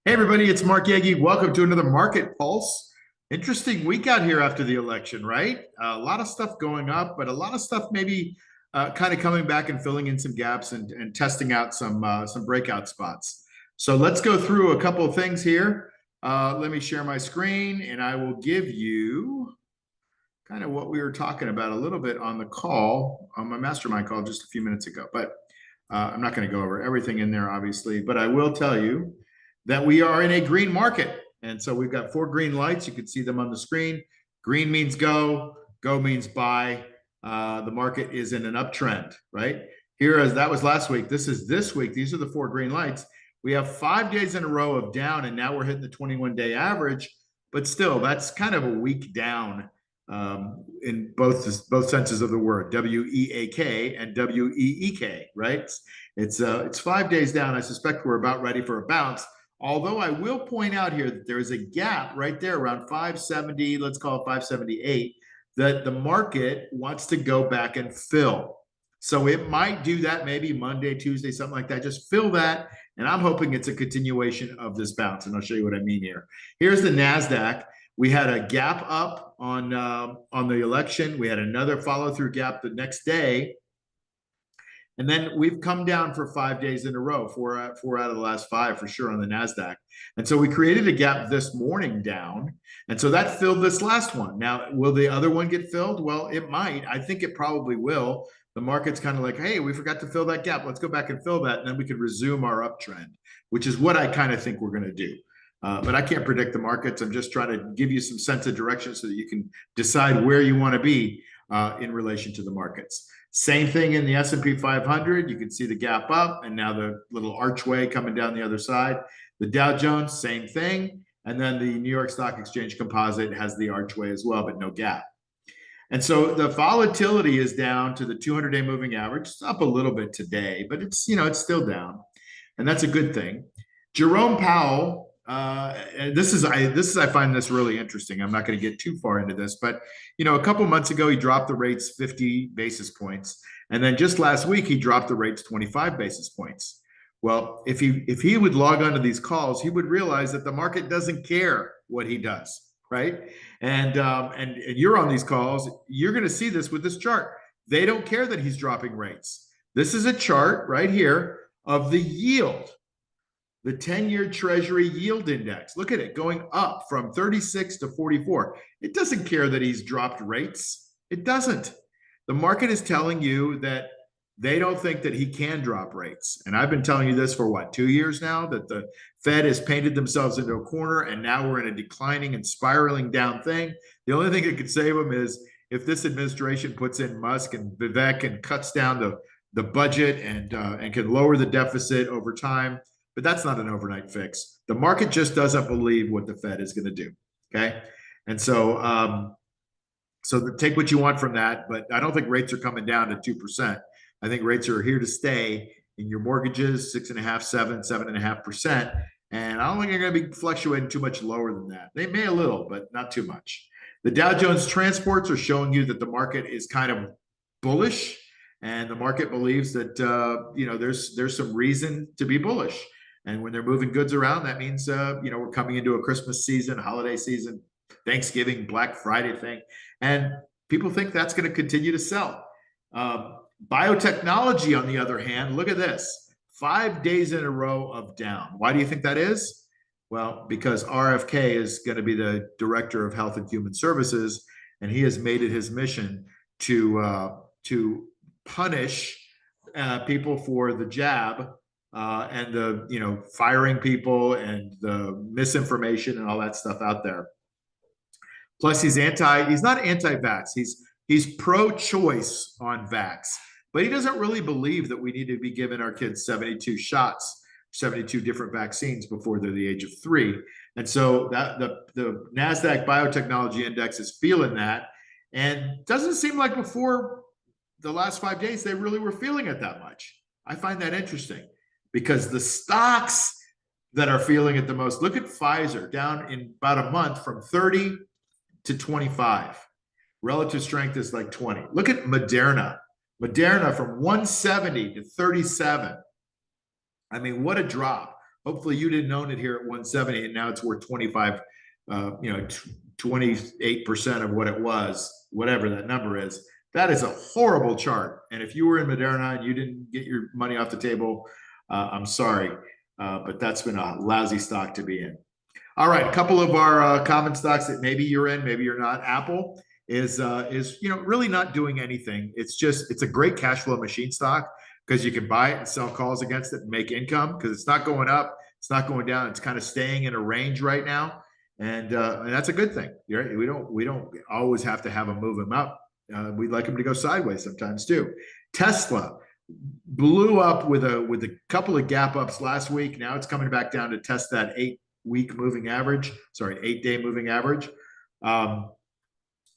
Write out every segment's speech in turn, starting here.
Hey everybody, it's Mark Yagi. Welcome to another Market Pulse. Interesting week out here after the election, right? A lot of stuff going up, but a lot of stuff maybe kind of coming back and filling in some gaps and testing out some breakout spots. So let's go through a couple of things here. Let me share my screen, and I will give you kind of what we were talking about a little bit on the call, on my mastermind call just a few minutes ago. But I'm not going to go over everything in there, obviously, but I will tell you that we are in a green market. And so we've got four green lights. You can see them on the screen. Green means go, go means buy. The market is in an uptrend, right? Here, as that was last week, this is this week. These are the four green lights. We have 5 days in a row of down, and now we're hitting the 21-day average. But still, that's kind of a week down in both senses of the word, WEAK and WEEK, right? It's 5 days down. I suspect we're about ready for a bounce. Although I will point out here that there is a gap right there around 570, let's call it 578, that the market wants to go back and fill. So it might do that maybe Monday, Tuesday, something like that. Just fill that. And I'm hoping it's a continuation of this bounce. And I'll show you what I mean here. Here's the NASDAQ. We had a gap up on the election. We had another follow-through gap the next day. And then we've come down for 5 days in a row, four out of the last five for sure on the NASDAQ. And so we created a gap this morning down. And so that filled this last one. Now, will the other one get filled? Well, it might. I think it probably will. The market's kind of like, hey, we forgot to fill that gap. Let's go back and fill that. And then we could resume our uptrend, which is what I kind of think we're going to do. But I can't predict the markets. I'm just trying to give you some sense of direction so that you can decide where you want to be in relation to the markets. Same thing in the S&P 500. You can see the gap up and now the little archway coming down the other side. The Dow Jones, same thing. And then the New York Stock Exchange Composite has the archway as well, but no gap. And so the volatility is down to the 200-day moving average. It's up a little bit today, but it's still down. And that's a good thing. Jerome Powell, and I find this really interesting. I'm not going to get too far into this, but a couple months ago he dropped the rates 50 basis points, and then just last week he dropped the rates 25 basis points. Well, if he would log onto these calls, he would realize that the market doesn't care what he does, right? And you're on these calls, you're going to see this with this chart. They don't care that he's dropping rates. This is a chart right here of the yield. The 10-year Treasury yield index. Look at it going up from 36 to 44. It doesn't care that he's dropped rates. It doesn't. The market is telling you that they don't think that he can drop rates. And I've been telling you this for 2 years now, that the Fed has painted themselves into a corner and now we're in a declining and spiraling down thing. The only thing that could save them is if this administration puts in Musk and Vivek and cuts down the budget and can lower the deficit over time. But that's not an overnight fix. The market just doesn't believe what the Fed is going to do. Okay. And so, take what you want from that. But I don't think rates are coming down to 2%. I think rates are here to stay in your mortgages, 6.5%, 7.5%. And I don't think they're going to be fluctuating too much lower than that. They may a little, but not too much. The Dow Jones transports are showing you that the market is kind of bullish, and the market believes that there's some reason to be bullish. And when they're moving goods around, that means, we're coming into a Christmas season, holiday season, Thanksgiving, Black Friday thing. And people think that's going to continue to sell. Biotechnology, on the other hand, look at this. 5 days in a row of down. Why do you think that is? Well, because RFK is going to be the Director of Health and Human Services, and he has made it his mission to punish people for the jab. And the firing people and the misinformation and all that stuff out there. Plus, he's not anti-vax. He's pro-choice on vax, but he doesn't really believe that we need to be giving our kids 72 shots, 72 different vaccines before they're the age of 3. And so that the NASDAQ Biotechnology Index is feeling that, and doesn't seem like before the last 5 days they really were feeling it that much. I find that interesting. Because the stocks that are feeling it the most, look at Pfizer, down in about a month from 30 to 25. Relative strength is like 20. Look at Moderna. Moderna from 170 to 37. I mean, what a drop. Hopefully you didn't own it here at 170 and now it's worth 25, 28% of what it was, whatever that number is. That is a horrible chart. And if you were in Moderna and you didn't get your money off the table, I'm sorry, but that's been a lousy stock to be in. All right, a couple of our common stocks that maybe you're in, maybe you're not. Apple is really not doing anything. It's a great cash flow machine stock because you can buy it and sell calls against it and make income because it's not going up, it's not going down, it's kind of staying in a range right now, and that's a good thing. Right? We don't always have to have them move them up. We'd like them to go sideways sometimes too. Tesla blew up with a couple of gap ups last week. Now it's coming back down to test that 8-day moving average.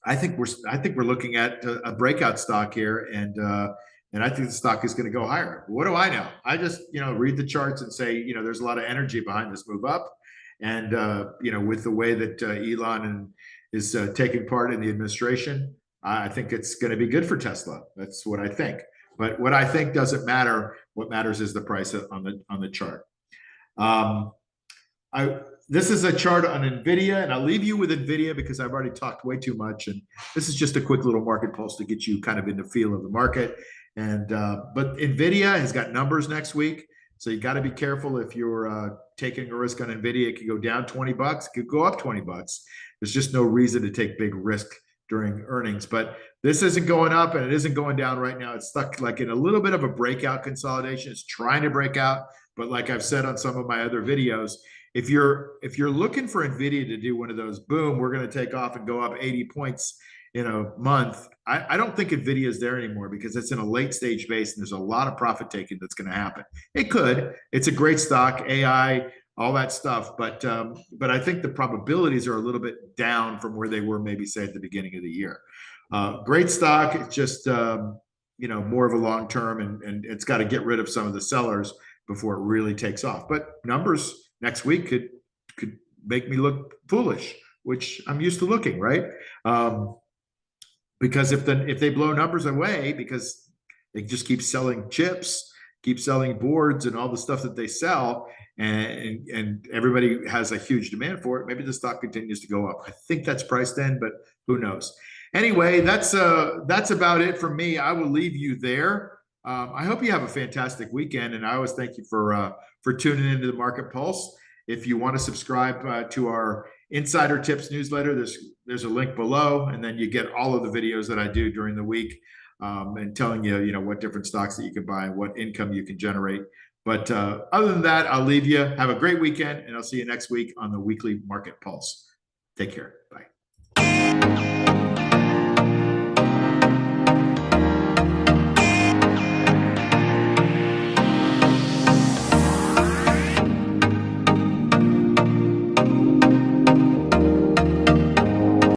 I think we're looking at a breakout stock here, and I think the stock is going to go higher. What do I know? I just read the charts and say there's a lot of energy behind this move up, and with the way that Elon is taking part in the administration, I think it's going to be good for Tesla. That's what I think. But what I think doesn't matter. What matters is the price on the chart. This is a chart on NVIDIA, and I'll leave you with NVIDIA because I've already talked way too much. And this is just a quick little market pulse to get you kind of in the feel of the market. And but NVIDIA has got numbers next week, so you got to be careful if you're taking a risk on NVIDIA. It could go down $20, it could go up $20. There's just no reason to take big risk during earnings. But this isn't going up and it isn't going down right now. It's stuck like in a little bit of a breakout consolidation. It's trying to break out, but like I've said on some of my other videos, if you're looking for NVIDIA to do one of those, boom, we're going to take off and go up 80 points in a month, I don't think NVIDIA is there anymore because it's in a late stage base and there's a lot of profit taking that's going to happen. It could. It's a great stock, AI, all that stuff, but I think the probabilities are a little bit down from where they were maybe say at the beginning of the year. Great stock. It's just more of a long term, and it's got to get rid of some of the sellers before it really takes off. But numbers next week could make me look foolish, which I'm used to looking, right? Because if they blow numbers away because they just keep selling chips, keep selling boards and all the stuff that they sell, and everybody has a huge demand for it, maybe the stock continues to go up. I think that's priced in, but who knows? Anyway, that's about it from me. I will leave you there. I hope you have a fantastic weekend, and I always thank you for tuning into the Market Pulse. If you want to subscribe to our Insider Tips newsletter, there's a link below, and then you get all of the videos that I do during the week, and telling you what different stocks that you can buy and what income you can generate. But other than that, I'll leave you. Have a great weekend, and I'll see you next week on the weekly Market Pulse. Take care. Bye.